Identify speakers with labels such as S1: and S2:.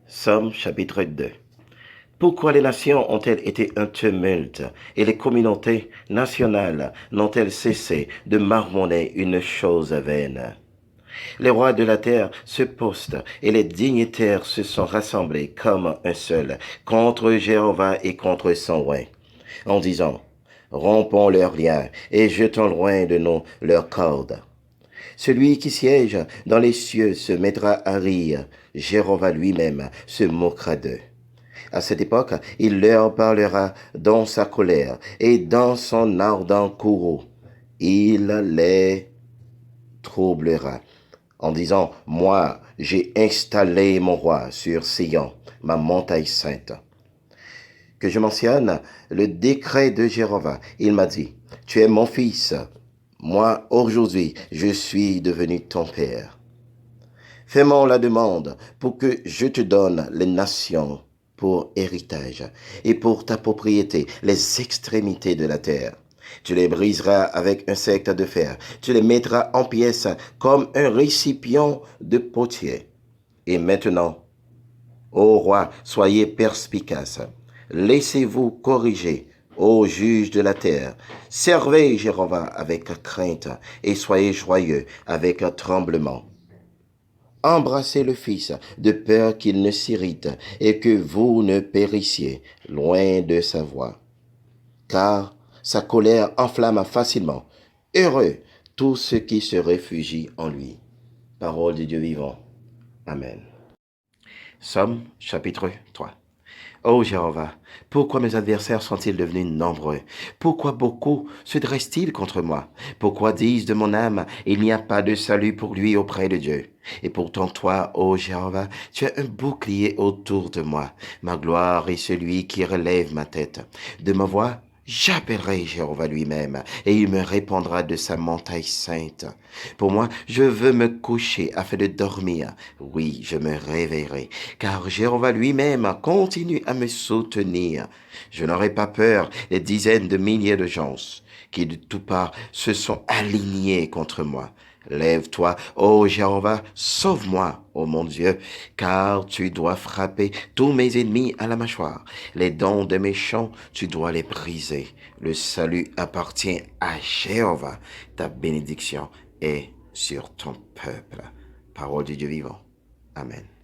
S1: Somme chapitre 2. Pourquoi les nations ont-elles été un tumulte et les communautés nationales n'ont-elles cessé de marmonner une chose vaine? Les rois de la terre se postent et les dignitaires se sont rassemblés comme un seul contre Jéhovah et contre son roi, en disant, rompons leurs liens et jetons loin de nous leurs cordes. Celui qui siège dans les cieux se mettra à rire, Jéhovah lui-même se moquera d'eux. À cette époque, il leur parlera dans sa colère et dans son ardent courroux. Il les troublera en disant, moi, j'ai installé mon roi sur Sion, ma montagne sainte. Que je mentionne le décret de Jéhovah. Il m'a dit, tu es mon fils. Moi, aujourd'hui, je suis devenu ton père. Fais-moi la demande pour que je te donne les nations pour héritage et pour ta propriété, les extrémités de la terre. Tu les briseras avec un secte de fer. Tu les mettras en pièces comme un récipient de potier. Et maintenant, ô roi, soyez perspicaces. Laissez-vous corriger, ô juges de la terre. Servez Jéhovah avec crainte et soyez joyeux avec tremblement. Embrassez le Fils, de peur qu'il ne s'irrite et que vous ne périssiez loin de sa voix. Car sa colère enflamme facilement. Heureux tous ceux qui se réfugient en lui. Parole de Dieu vivant. Amen. Somme chapitre 3. Ô Jéhovah, pourquoi mes adversaires sont-ils devenus nombreux? Pourquoi beaucoup se dressent-ils contre moi? Pourquoi disent de mon âme, il n'y a pas de salut pour lui auprès de Dieu? Et pourtant toi, ô Jéhovah, tu as un bouclier autour de moi. Ma gloire est celui qui relève ma tête. De ma voix, j'appellerai Jéhovah lui-même, et il me répondra de sa montagne sainte. Pour moi, je veux me coucher afin de dormir. Oui, je me réveillerai, car Jéhovah lui-même continue à me soutenir. Je n'aurai pas peur des dizaines de milliers de gens qui de toutes parts se sont alignés contre moi. Lève-toi, ô Jéhovah, sauve-moi, ô mon Dieu, car tu dois frapper tous mes ennemis à la mâchoire. Les dents de méchants, tu dois les briser. Le salut appartient à Jéhovah. Ta bénédiction est sur ton peuple. Parole du Dieu vivant. Amen.